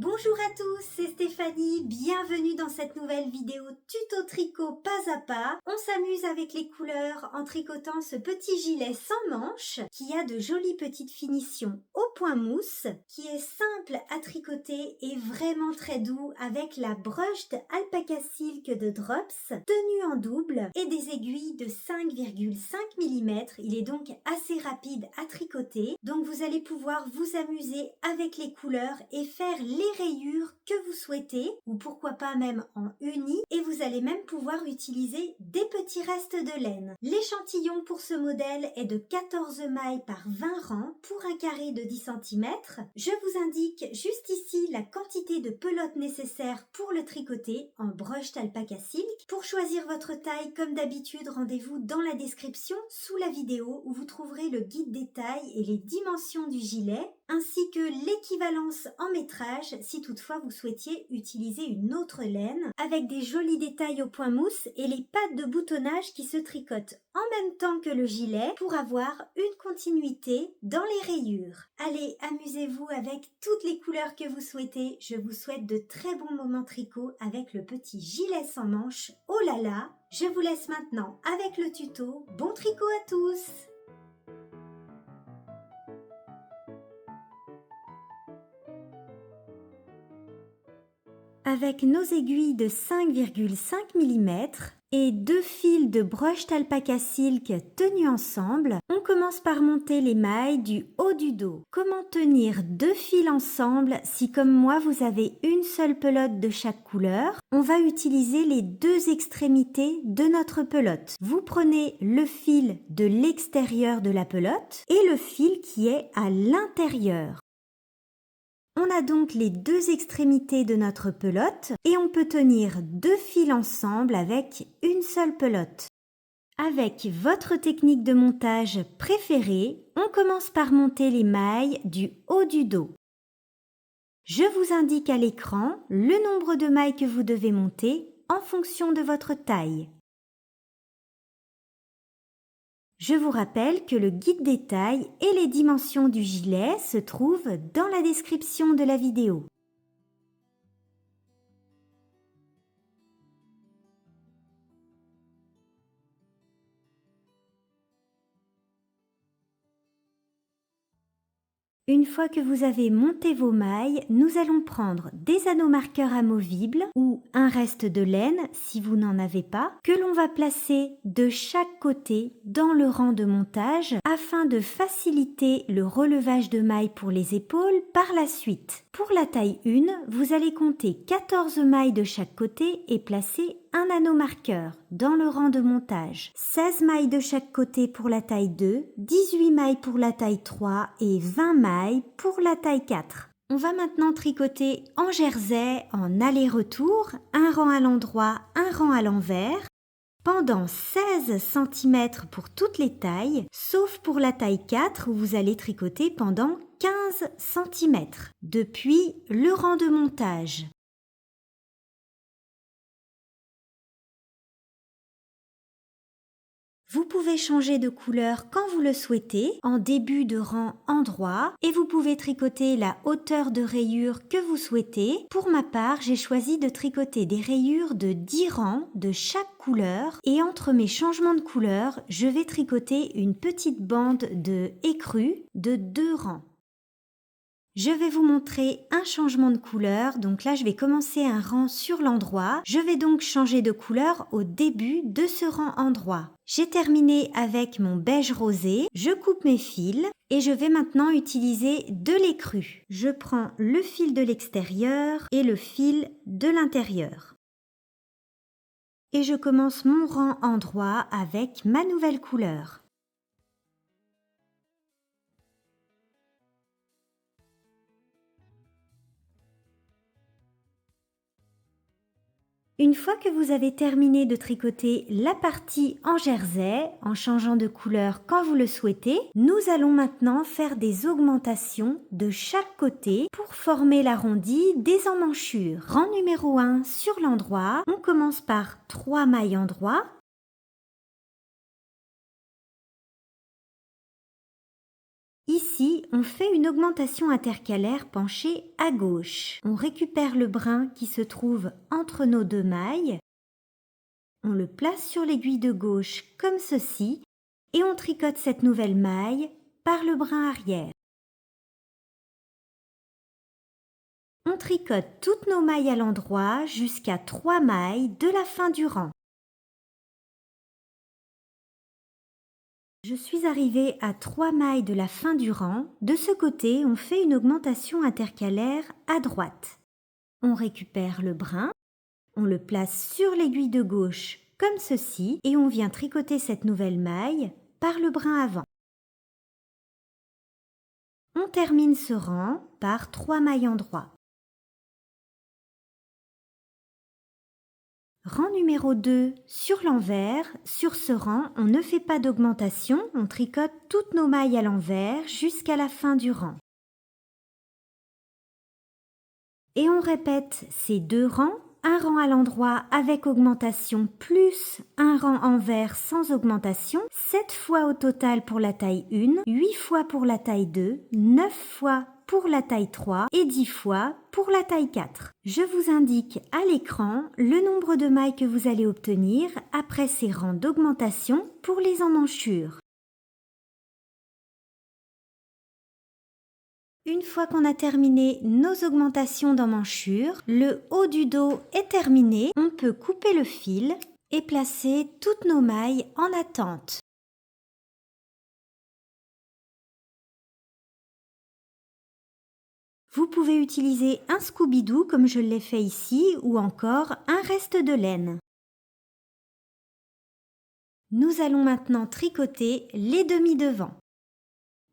Bonjour à tous, c'est Stéphanie, bienvenue dans cette nouvelle vidéo tuto tricot pas à pas. On s'amuse avec les couleurs en tricotant ce petit gilet sans manches qui a de jolies petites finitions au point mousse, qui est simple à tricoter et vraiment très doux avec la brushed alpaca silk de Drops tenue en double et des aiguilles de 5,5 mm. Il est donc assez rapide à tricoter, donc vous allez pouvoir vous amuser avec les couleurs et faire les rayures que vous souhaitez ou pourquoi pas même en uni, et vous allez même pouvoir utiliser des petits restes de laine. L'échantillon pour ce modèle est de 14 mailles par 20 rangs pour un carré de 10 cm. Je vous indique juste ici la quantité de pelote nécessaire pour le tricoter en brushed alpaca silk. Pour choisir votre taille, comme d'habitude, rendez-vous dans la description sous la vidéo où vous trouverez le guide des tailles et les dimensions du gilet, ainsi que l'équivalence en métrage si toutefois vous souhaitiez utiliser une autre laine, avec des jolis détails au point mousse et les pattes de boutonnage qui se tricotent en même temps que le gilet pour avoir une continuité dans les rayures. Allez, amusez-vous avec toutes les couleurs que vous souhaitez. Je vous souhaite de très bons moments tricot avec le petit gilet sans manches. Oh là là! Je vous laisse maintenant avec le tuto. Bon tricot à tous! Avec nos aiguilles de 5,5 mm et 2 fils de brushed alpaca silk tenus ensemble, on commence par monter les mailles du haut du dos. Comment tenir 2 fils ensemble si comme moi vous avez une seule pelote de chaque couleur? On va utiliser les 2 extrémités de notre pelote. Vous prenez le fil de l'extérieur de la pelote et le fil qui est à l'intérieur. On a donc les 2 extrémités de notre pelote et on peut tenir 2 fils ensemble avec une seule pelote. Avec votre technique de montage préférée, on commence par monter les mailles du haut du dos. Je vous indique à l'écran le nombre de mailles que vous devez monter en fonction de votre taille. Je vous rappelle que le guide des tailles et les dimensions du gilet se trouvent dans la description de la vidéo. Une fois que vous avez monté vos mailles, nous allons prendre des anneaux marqueurs amovibles ou un reste de laine si vous n'en avez pas, que l'on va placer de chaque côté dans le rang de montage afin de faciliter le relevage de mailles pour les épaules par la suite. Pour la taille 1, vous allez compter 14 mailles de chaque côté et placer un anneau marqueur dans le rang de montage. 16 mailles de chaque côté pour la taille 2, 18 mailles pour la taille 3 et 20 mailles pour la taille 4. On va maintenant tricoter en jersey en aller-retour, un rang à l'endroit, un rang à l'envers, pendant 16 cm pour toutes les tailles, sauf pour la taille 4 où vous allez tricoter pendant 15 cm depuis le rang de montage. Vous pouvez changer de couleur quand vous le souhaitez, en début de rang endroit, et vous pouvez tricoter la hauteur de rayure que vous souhaitez. Pour ma part, j'ai choisi de tricoter des rayures de 10 rangs de chaque couleur, et entre mes changements de couleur, je vais tricoter une petite bande de écrue de 2 rangs. Je vais vous montrer un changement de couleur, donc là je vais commencer un rang sur l'endroit. Je vais donc changer de couleur au début de ce rang endroit. J'ai terminé avec mon beige rosé, je coupe mes fils et je vais maintenant utiliser de l'écru. Je prends le fil de l'extérieur et le fil de l'intérieur. Et je commence mon rang endroit avec ma nouvelle couleur. Une fois que vous avez terminé de tricoter la partie en jersey, en changeant de couleur quand vous le souhaitez, nous allons maintenant faire des augmentations de chaque côté pour former l'arrondi des emmanchures. Rang numéro 1 sur l'endroit, on commence par 3 mailles endroit. Ici, on fait une augmentation intercalaire penchée à gauche. On récupère le brin qui se trouve entre nos deux mailles. On le place sur l'aiguille de gauche comme ceci et on tricote cette nouvelle maille par le brin arrière. On tricote toutes nos mailles à l'endroit jusqu'à 3 mailles de la fin du rang. Je suis arrivée à 3 mailles de la fin du rang. De ce côté, on fait une augmentation intercalaire à droite. On récupère le brin, on le place sur l'aiguille de gauche comme ceci et on vient tricoter cette nouvelle maille par le brin avant. On termine ce rang par 3 mailles endroit. Rang numéro 2 sur l'envers. Sur ce rang, on ne fait pas d'augmentation, on tricote toutes nos mailles à l'envers jusqu'à la fin du rang. Et on répète ces 2 rangs, un rang à l'endroit avec augmentation plus un rang envers sans augmentation, 7 fois au total pour la taille 1, 8 fois pour la taille 2, 9 fois pour la taille 3 et 10 fois pour la taille 4. Je vous indique à l'écran le nombre de mailles que vous allez obtenir après ces rangs d'augmentation pour les emmanchures. Une fois qu'on a terminé nos augmentations d'emmanchures, le haut du dos est terminé, on peut couper le fil et placer toutes nos mailles en attente. Vous pouvez utiliser un Scooby-Doo comme je l'ai fait ici ou encore un reste de laine. Nous allons maintenant tricoter les demi-devants.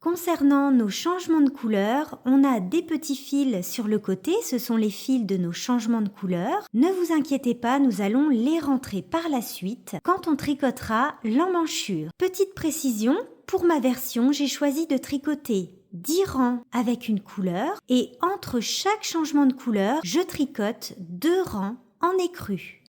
Concernant nos changements de couleur, on a des petits fils sur le côté, ce sont les fils de nos changements de couleur. Ne vous inquiétez pas, nous allons les rentrer par la suite quand on tricotera l'emmanchure. Petite précision, pour ma version, j'ai choisi de tricoter 10 rangs avec une couleur et entre chaque changement de couleur, je tricote 2 rangs en écru.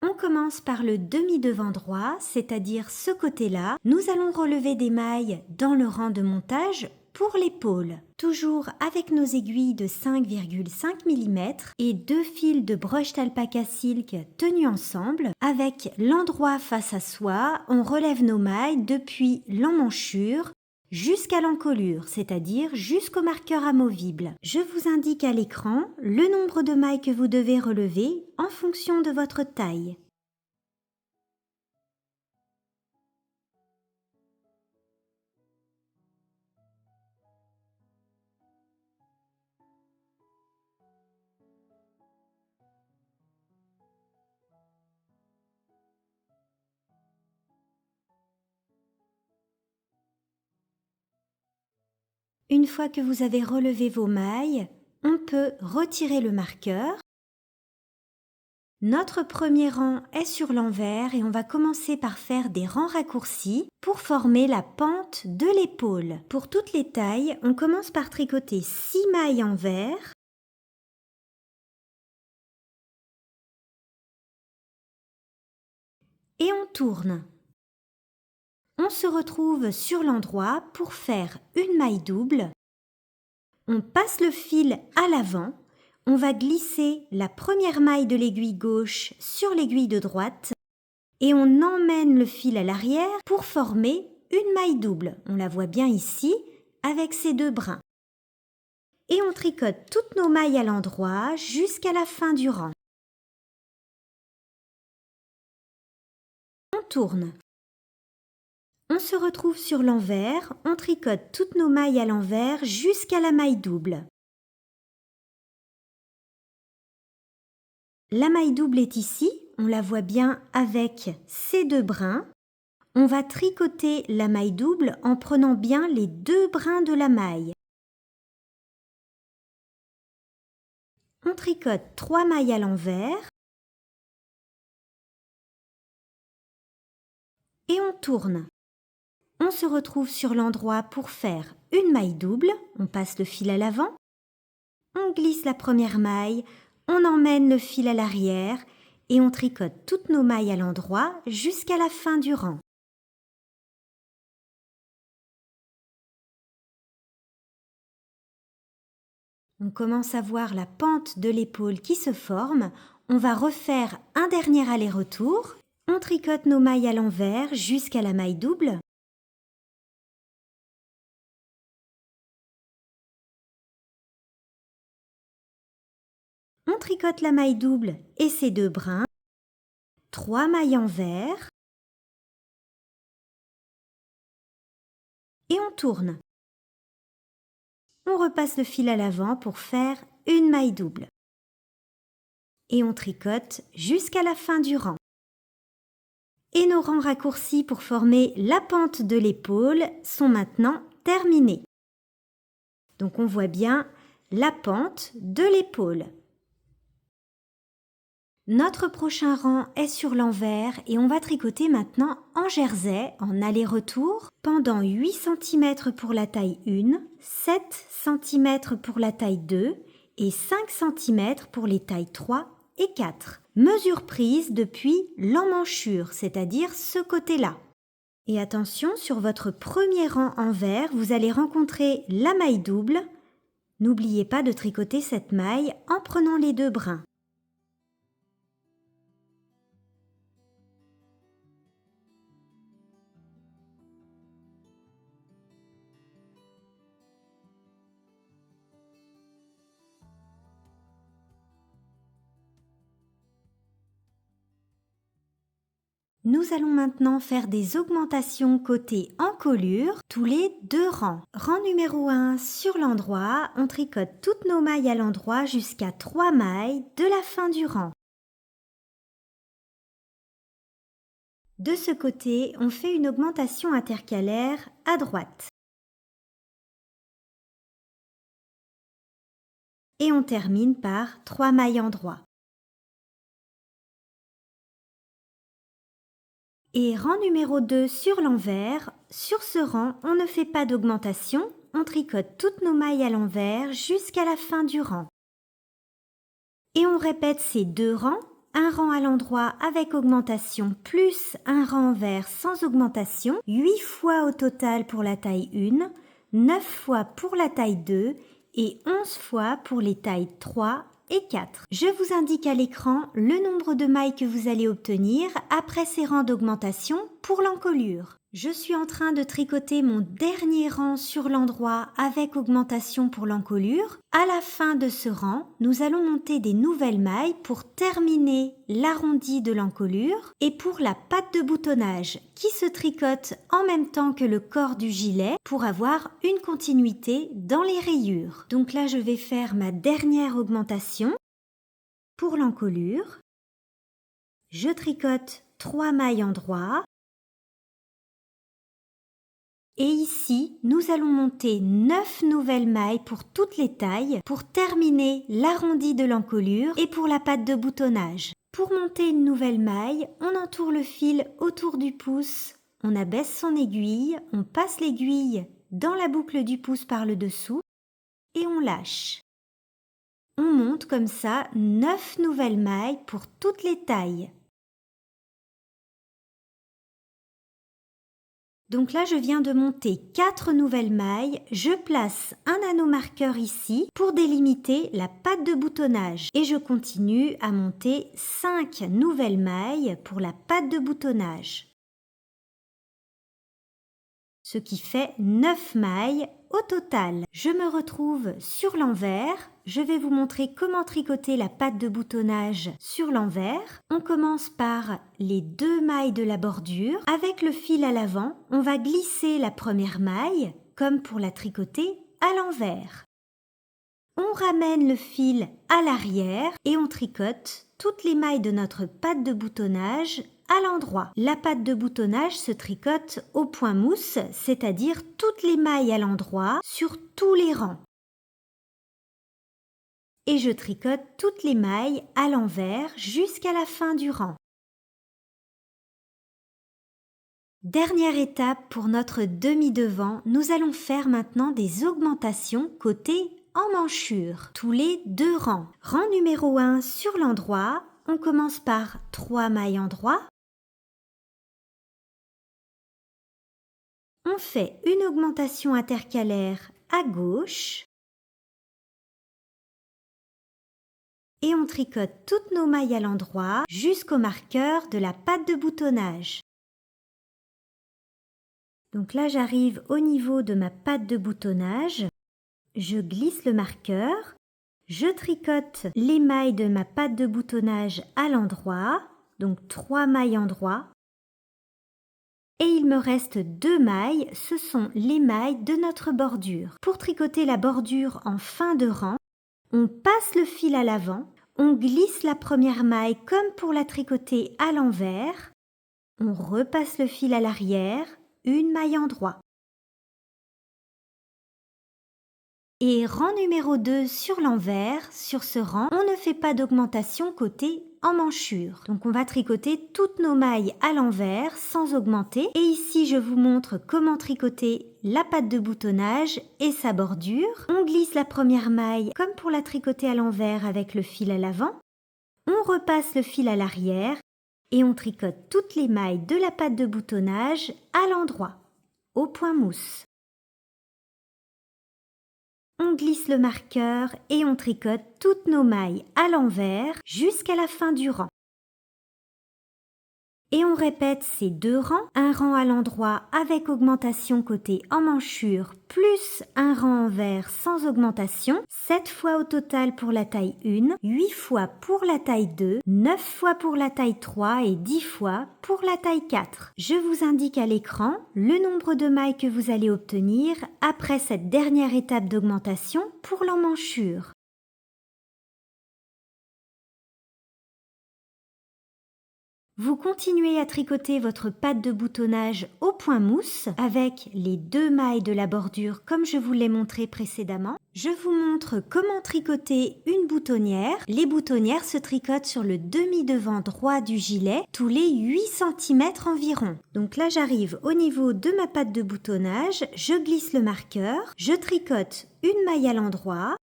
On commence par le demi-devant droit, c'est-à-dire ce côté-là. Nous allons relever des mailles dans le rang de montage pour l'épaule. Toujours avec nos aiguilles de 5,5 mm et 2 fils de broche d'alpaca silk tenus ensemble. Avec l'endroit face à soi, on relève nos mailles depuis l'emmanchure jusqu'à l'encolure, c'est-à-dire jusqu'au marqueur amovible. Je vous indique à l'écran le nombre de mailles que vous devez relever en fonction de votre taille. Une fois que vous avez relevé vos mailles, on peut retirer le marqueur. Notre premier rang est sur l'envers et on va commencer par faire des rangs raccourcis pour former la pente de l'épaule. Pour toutes les tailles, on commence par tricoter 6 mailles envers. Et on tourne. On se retrouve sur l'endroit pour faire une maille double. On passe le fil à l'avant. On va glisser la première maille de l'aiguille gauche sur l'aiguille de droite et on emmène le fil à l'arrière pour former une maille double. On la voit bien ici avec ces 2 brins. Et on tricote toutes nos mailles à l'endroit jusqu'à la fin du rang. On tourne. On se retrouve sur l'envers, on tricote toutes nos mailles à l'envers jusqu'à la maille double. La maille double est ici, on la voit bien avec ces 2 brins. On va tricoter la maille double en prenant bien les 2 brins de la maille. On tricote 3 mailles à l'envers et on tourne. On se retrouve sur l'endroit pour faire une maille double, on passe le fil à l'avant, on glisse la première maille, on emmène le fil à l'arrière et on tricote toutes nos mailles à l'endroit jusqu'à la fin du rang. On commence à voir la pente de l'épaule qui se forme. On va refaire un dernier aller-retour. On tricote nos mailles à l'envers jusqu'à la maille double. On tricote la maille double et ses 2 brins. 3 mailles envers. Et on tourne. On repasse le fil à l'avant pour faire une maille double. Et on tricote jusqu'à la fin du rang. Et nos rangs raccourcis pour former la pente de l'épaule sont maintenant terminés. Donc on voit bien la pente de l'épaule. Notre prochain rang est sur l'envers et on va tricoter maintenant en jersey, en aller-retour, pendant 8 cm pour la taille 1, 7 cm pour la taille 2 et 5 cm pour les tailles 3 et 4. Mesure prise depuis l'emmanchure, c'est-à-dire ce côté-là. Et attention, sur votre premier rang envers, vous allez rencontrer la maille double. N'oubliez pas de tricoter cette maille en prenant les 2 brins. Nous allons maintenant faire des augmentations côté encolure tous les 2 rangs. Rang numéro 1 sur l'endroit, on tricote toutes nos mailles à l'endroit jusqu'à 3 mailles de la fin du rang. De ce côté, on fait une augmentation intercalaire à droite. Et on termine par 3 mailles endroit. Et rang numéro 2 sur l'envers, sur ce rang, on ne fait pas d'augmentation, on tricote toutes nos mailles à l'envers jusqu'à la fin du rang. Et on répète ces 2 rangs, un rang à l'endroit avec augmentation plus un rang envers sans augmentation, 8 fois au total pour la taille 1, 9 fois pour la taille 2 et 11 fois pour les tailles 3 et 4. Je vous indique à l'écran le nombre de mailles que vous allez obtenir après ces rangs d'augmentation pour l'encolure. Je suis en train de tricoter mon dernier rang sur l'endroit avec augmentation pour l'encolure. À la fin de ce rang, nous allons monter des nouvelles mailles pour terminer l'arrondi de l'encolure et pour la patte de boutonnage qui se tricote en même temps que le corps du gilet pour avoir une continuité dans les rayures. Donc là, je vais faire ma dernière augmentation pour l'encolure. Je tricote 3 mailles endroit. Et ici, nous allons monter 9 nouvelles mailles pour toutes les tailles pour terminer l'arrondi de l'encolure et pour la patte de boutonnage. Pour monter une nouvelle maille, on entoure le fil autour du pouce, on abaisse son aiguille, on passe l'aiguille dans la boucle du pouce par le dessous et on lâche. On monte comme ça 9 nouvelles mailles pour toutes les tailles. Donc là, je viens de monter 4 nouvelles mailles. Je place un anneau marqueur ici pour délimiter la patte de boutonnage. Et je continue à monter 5 nouvelles mailles pour la patte de boutonnage. Ce qui fait 9 mailles au total. Je me retrouve sur l'envers. Je vais vous montrer comment tricoter la patte de boutonnage sur l'envers. On commence par les 2 mailles de la bordure. Avec le fil à l'avant, on va glisser la première maille, comme pour la tricoter à l'envers. On ramène le fil à l'arrière et on tricote toutes les mailles de notre patte de boutonnage à l'endroit. La patte de boutonnage se tricote au point mousse, c'est-à-dire toutes les mailles à l'endroit sur tous les rangs. Et je tricote toutes les mailles à l'envers jusqu'à la fin du rang. Dernière étape pour notre demi-devant, nous allons faire maintenant des augmentations côté emmanchure, tous les 2 rangs. Rang numéro 1 sur l'endroit, on commence par 3 mailles endroit. On fait une augmentation intercalaire à gauche. Et on tricote toutes nos mailles à l'endroit jusqu'au marqueur de la patte de boutonnage. Donc là, j'arrive au niveau de ma patte de boutonnage. Je glisse le marqueur. Je tricote les mailles de ma patte de boutonnage à l'endroit. Donc 3 mailles endroit. Et il me reste 2 mailles, ce sont les mailles de notre bordure. Pour tricoter la bordure en fin de rang, on passe le fil à l'avant, on glisse la première maille comme pour la tricoter à l'envers, on repasse le fil à l'arrière, une maille endroit. Et rang numéro 2 sur l'envers, sur ce rang, on ne fait pas d'augmentation côté emmanchure. Donc on va tricoter toutes nos mailles à l'envers sans augmenter. Et ici je vous montre comment tricoter la patte de boutonnage et sa bordure. On glisse la première maille comme pour la tricoter à l'envers avec le fil à l'avant. On repasse le fil à l'arrière et on tricote toutes les mailles de la patte de boutonnage à l'endroit, au point mousse. On glisse le marqueur et on tricote toutes nos mailles à l'envers jusqu'à la fin du rang. Et on répète ces 2 rangs, un rang à l'endroit avec augmentation côté emmanchure, plus un rang envers sans augmentation, 7 fois au total pour la taille 1, 8 fois pour la taille 2, 9 fois pour la taille 3 et 10 fois pour la taille 4. Je vous indique à l'écran le nombre de mailles que vous allez obtenir après cette dernière étape d'augmentation pour l'emmanchure. Vous continuez à tricoter votre patte de boutonnage au point mousse avec les 2 mailles de la bordure comme je vous l'ai montré précédemment. Je vous montre comment tricoter une boutonnière. Les boutonnières se tricotent sur le demi-devant droit du gilet tous les 8 cm environ. Donc là j'arrive au niveau de ma patte de boutonnage, je glisse le marqueur, je tricote une maille à l'endroit,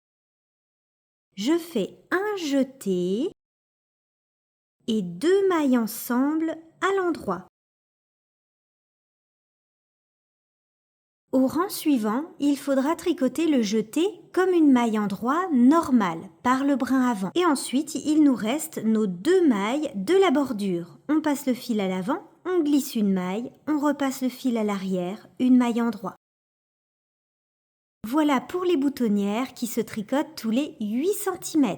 je fais un jeté et 2 mailles ensemble à l'endroit. Au rang suivant, il faudra tricoter le jeté comme une maille endroit normale par le brin avant. Et ensuite, il nous reste nos 2 mailles de la bordure. On passe le fil à l'avant, on glisse une maille, on repasse le fil à l'arrière, une maille endroit. Voilà pour les boutonnières qui se tricotent tous les 8 cm.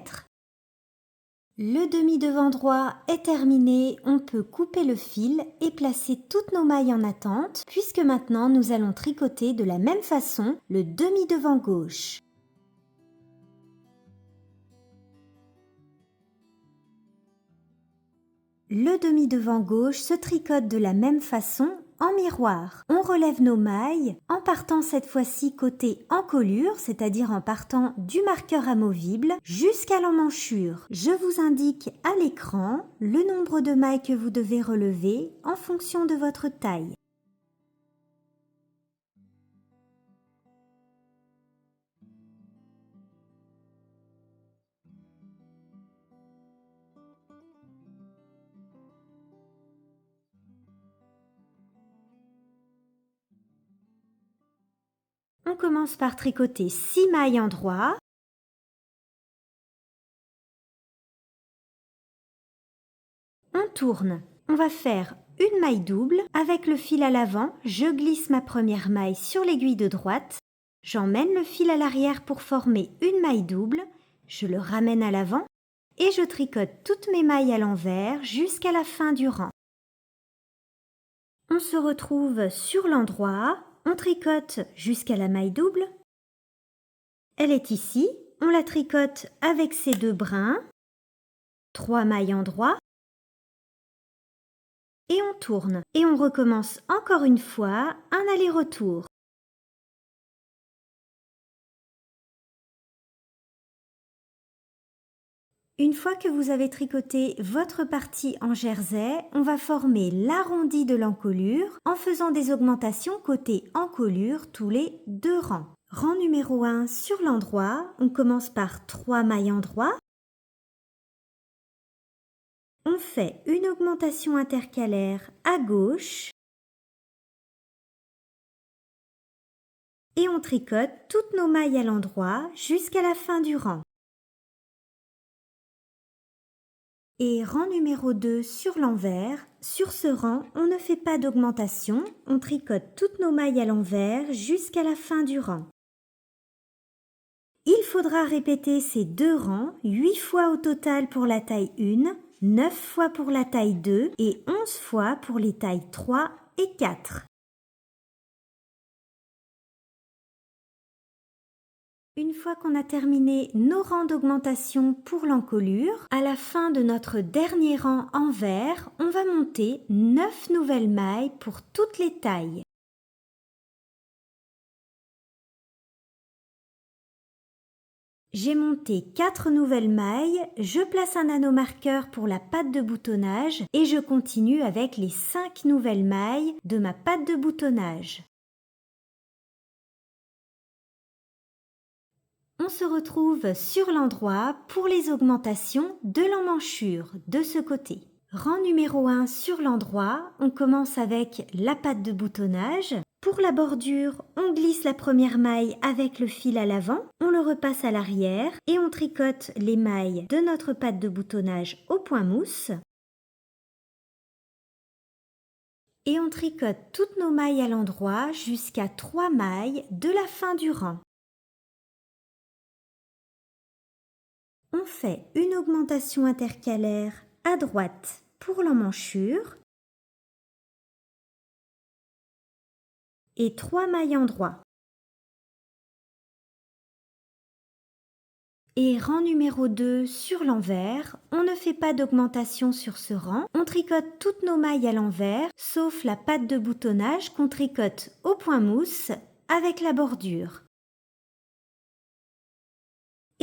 Le demi-devant droit est terminé, on peut couper le fil et placer toutes nos mailles en attente puisque maintenant nous allons tricoter de la même façon le demi-devant gauche. Le demi-devant gauche se tricote de la même façon en miroir. On relève nos mailles en partant cette fois-ci côté encolure, c'est-à-dire en partant du marqueur amovible jusqu'à l'emmanchure. Je vous indique à l'écran le nombre de mailles que vous devez relever en fonction de votre taille. On commence par tricoter 6 mailles endroit. On tourne. On va faire une maille double. Avec le fil à l'avant, je glisse ma première maille sur l'aiguille de droite. J'emmène le fil à l'arrière pour former une maille double. Je le ramène à l'avant et je tricote toutes mes mailles à l'envers jusqu'à la fin du rang. On se retrouve sur l'endroit. On tricote jusqu'à la maille double. Elle est ici. On la tricote avec ses 2 brins. 3 mailles endroit. Et on tourne. Et on recommence encore une fois un aller-retour. Une fois que vous avez tricoté votre partie en jersey, on va former l'arrondi de l'encolure en faisant des augmentations côté encolure tous les 2 rangs. Rang numéro 1 sur l'endroit, on commence par 3 mailles endroit. On fait une augmentation intercalaire à gauche et on tricote toutes nos mailles à l'endroit jusqu'à la fin du rang. Et rang numéro 2 sur l'envers. Sur ce rang, on ne fait pas d'augmentation, on tricote toutes nos mailles à l'envers jusqu'à la fin du rang. Il faudra répéter ces 2 rangs 8 fois au total pour la taille 1, 9 fois pour la taille 2 et 11 fois pour les tailles 3 et 4. Une fois qu'on a terminé nos rangs d'augmentation pour l'encolure, à la fin de notre dernier rang en vert, on va monter 9 nouvelles mailles pour toutes les tailles. J'ai monté 4 nouvelles mailles, je place un anneau marqueur pour la patte de boutonnage et je continue avec les 5 nouvelles mailles de ma patte de boutonnage. On se retrouve sur l'endroit pour les augmentations de l'emmanchure de ce côté. Rang numéro 1 sur l'endroit, on commence avec la patte de boutonnage. Pour la bordure, on glisse la première maille avec le fil à l'avant, on le repasse à l'arrière et on tricote les mailles de notre patte de boutonnage au point mousse. Et on tricote toutes nos mailles à l'endroit jusqu'à 3 mailles de la fin du rang. On fait une augmentation intercalaire à droite pour l'emmanchure et 3 mailles en droit. Et rang numéro 2 sur l'envers, on ne fait pas d'augmentation sur ce rang, on tricote toutes nos mailles à l'envers, sauf la patte de boutonnage qu'on tricote au point mousse avec la bordure.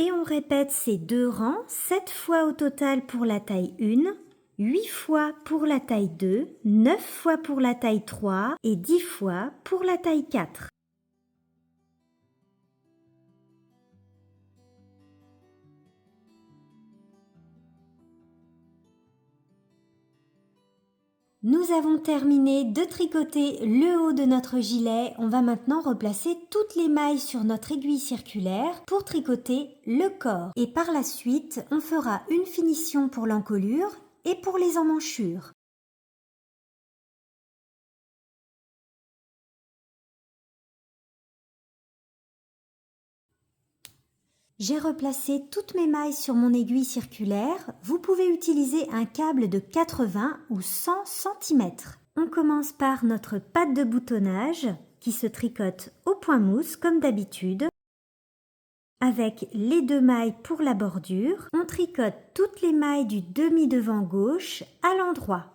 Et on répète ces 2 rangs 7 fois au total pour la taille 1, 8 fois pour la taille 2, 9 fois pour la taille 3 et 10 fois pour la taille 4. Nous avons terminé de tricoter le haut de notre gilet. On va maintenant replacer toutes les mailles sur notre aiguille circulaire pour tricoter le corps. Et par la suite, on fera une finition pour l'encolure et pour les emmanchures. J'ai replacé toutes mes mailles sur mon aiguille circulaire. Vous pouvez utiliser un câble de 80 ou 100 cm. On commence par notre patte de boutonnage qui se tricote au point mousse comme d'habitude. Avec les 2 mailles pour la bordure, on tricote toutes les mailles du demi-devant gauche à l'endroit.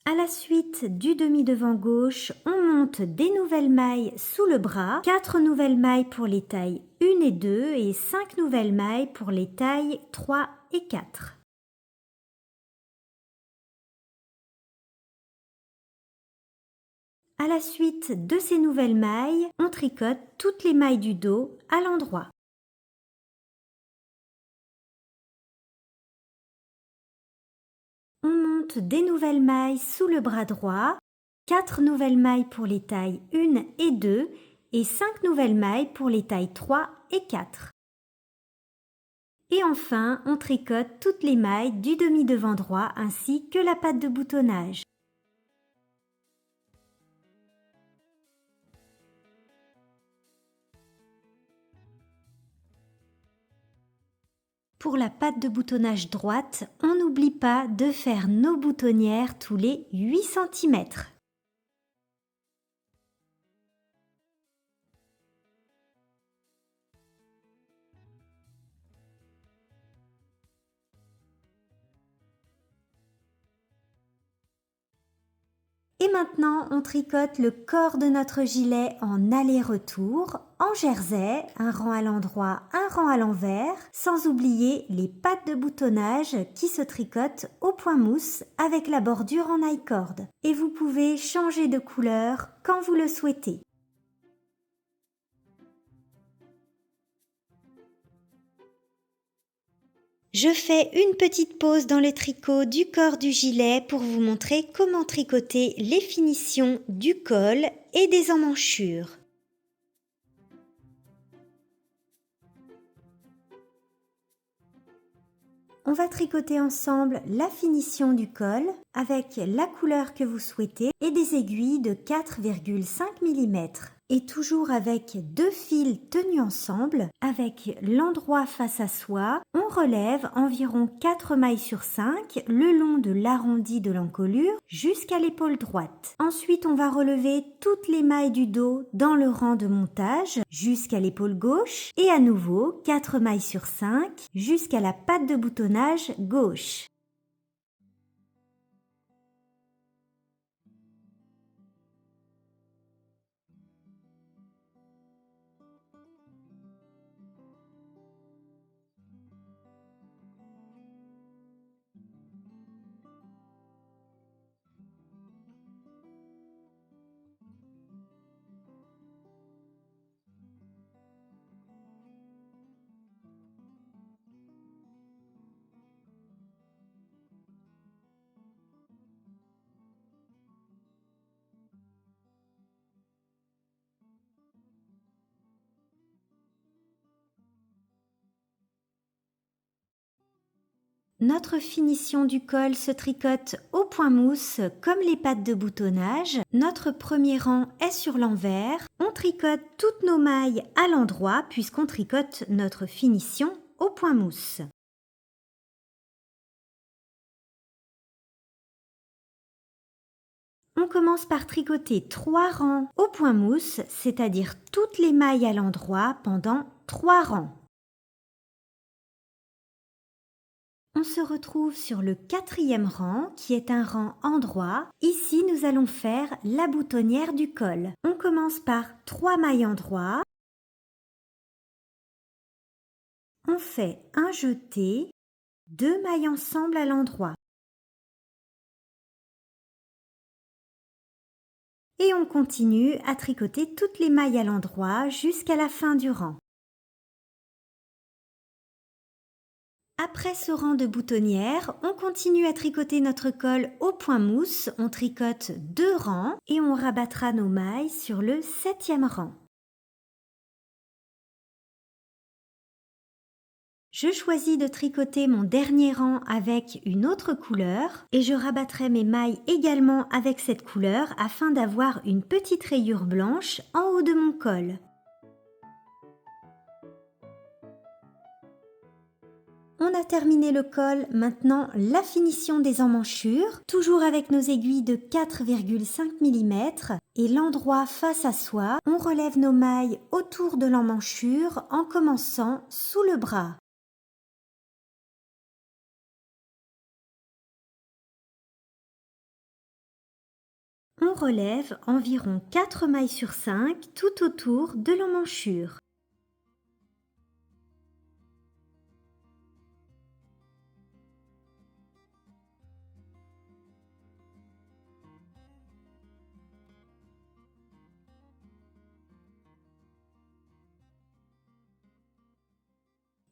À la suite du demi-devant gauche, on monte des nouvelles mailles sous le bras, 4 nouvelles mailles pour les tailles 1 et 2 et 5 nouvelles mailles pour les tailles 3 et 4. À la suite de ces nouvelles mailles, on tricote toutes les mailles du dos à l'endroit. On monte des nouvelles mailles sous le bras droit, 4 nouvelles mailles pour les tailles 1 et 2 et 5 nouvelles mailles pour les tailles 3 et 4. Et enfin, on tricote toutes les mailles du demi-devant droit ainsi que la patte de boutonnage. Pour la patte de boutonnage droite, on n'oublie pas de faire nos boutonnières tous les 8 cm. Et maintenant, on tricote le corps de notre gilet en aller-retour, en jersey, un rang à l'endroit, un rang à l'envers, sans oublier les pattes de boutonnage qui se tricotent au point mousse avec la bordure en I-cord. Et vous pouvez changer de couleur quand vous le souhaitez. Je fais une petite pause dans le tricot du corps du gilet pour vous montrer comment tricoter les finitions du col et des emmanchures. On va tricoter ensemble la finition du col avec la couleur que vous souhaitez et des aiguilles de 4,5 mm. Et toujours avec 2 fils tenus ensemble, avec l'endroit face à soi, on relève environ 4 mailles sur 5 le long de l'arrondi de l'encolure jusqu'à l'épaule droite. Ensuite, on va relever toutes les mailles du dos dans le rang de montage jusqu'à l'épaule gauche et à nouveau 4 mailles sur 5 jusqu'à la patte de boutonnage gauche. Notre finition du col se tricote au point mousse comme les pattes de boutonnage. Notre premier rang est sur l'envers. On tricote toutes nos mailles à l'endroit puisqu'on tricote notre finition au point mousse. On commence par tricoter 3 rangs au point mousse, c'est-à-dire toutes les mailles à l'endroit pendant 3 rangs. On se retrouve sur le 4e rang qui est un rang endroit. Ici, nous allons faire la boutonnière du col. On commence par 3 mailles endroit. On fait un jeté, 2 mailles ensemble à l'endroit. Et on continue à tricoter toutes les mailles à l'endroit jusqu'à la fin du rang. Après ce rang de boutonnière, on continue à tricoter notre col au point mousse. On tricote 2 rangs et on rabattra nos mailles sur le 7e rang. Je choisis de tricoter mon dernier rang avec une autre couleur et je rabattrai mes mailles également avec cette couleur afin d'avoir une petite rayure blanche en haut de mon col. On a terminé le col, maintenant la finition des emmanchures, toujours avec nos aiguilles de 4,5 mm et l'endroit face à soi. On relève nos mailles autour de l'emmanchure en commençant sous le bras. On relève environ 4 mailles sur 5 tout autour de l'emmanchure.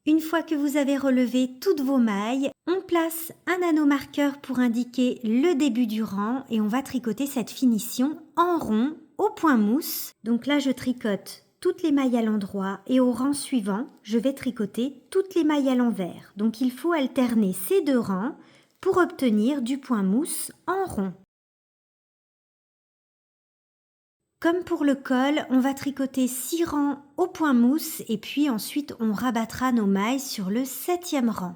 Une fois que vous avez relevé toutes vos mailles, on place un anneau marqueur pour indiquer le début du rang et on va tricoter cette finition en rond au point mousse. Donc là, je tricote toutes les mailles à l'endroit et au rang suivant, je vais tricoter toutes les mailles à l'envers. Donc il faut alterner ces 2 rangs pour obtenir du point mousse en rond. Comme pour le col, on va tricoter 6 rangs au point mousse et puis ensuite on rabattra nos mailles sur le 7e rang.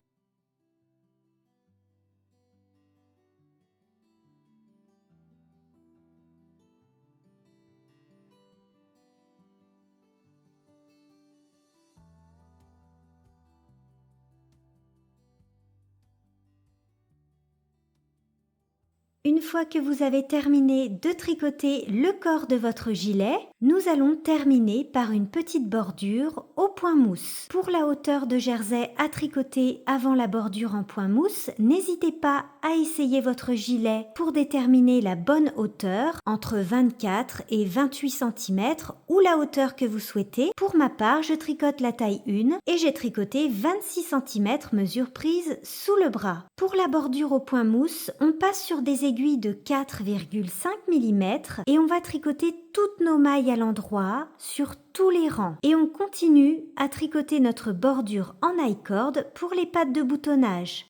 Une fois que vous avez terminé de tricoter le corps de votre gilet, nous allons terminer par une petite bordure au point mousse. Pour la hauteur de jersey à tricoter avant la bordure en point mousse, n'hésitez pas à essayer votre gilet pour déterminer la bonne hauteur entre 24 et 28 cm ou la hauteur que vous souhaitez. Pour ma part, je tricote la taille 1 et j'ai tricoté 26 cm mesure prise sous le bras. Pour la bordure au point mousse, on passe sur des aiguilles aiguille de 4,5 mm et on va tricoter toutes nos mailles à l'endroit sur tous les rangs. Et on continue à tricoter notre bordure en I-cord pour les pattes de boutonnage.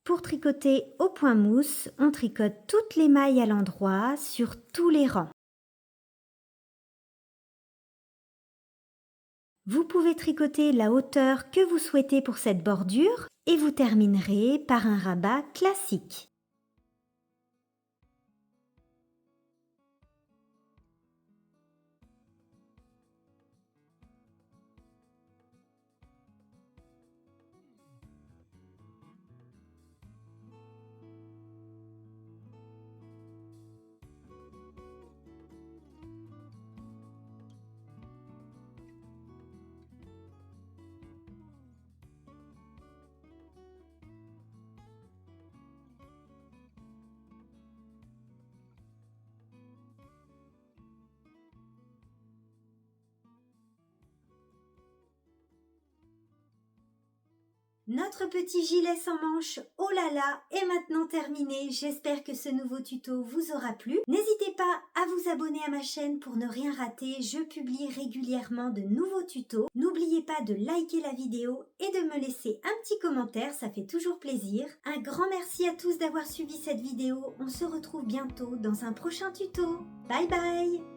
Pour tricoter au point mousse, on tricote toutes les mailles à l'endroit sur tous les rangs. Vous pouvez tricoter la hauteur que vous souhaitez pour cette bordure et vous terminerez par un rabat classique. Notre petit gilet sans manches, oh là là, est maintenant terminé. J'espère que ce nouveau tuto vous aura plu. N'hésitez pas à vous abonner à ma chaîne pour ne rien rater. Je publie régulièrement de nouveaux tutos. N'oubliez pas de liker la vidéo et de me laisser un petit commentaire, ça fait toujours plaisir. Un grand merci à tous d'avoir suivi cette vidéo. On se retrouve bientôt dans un prochain tuto. Bye bye!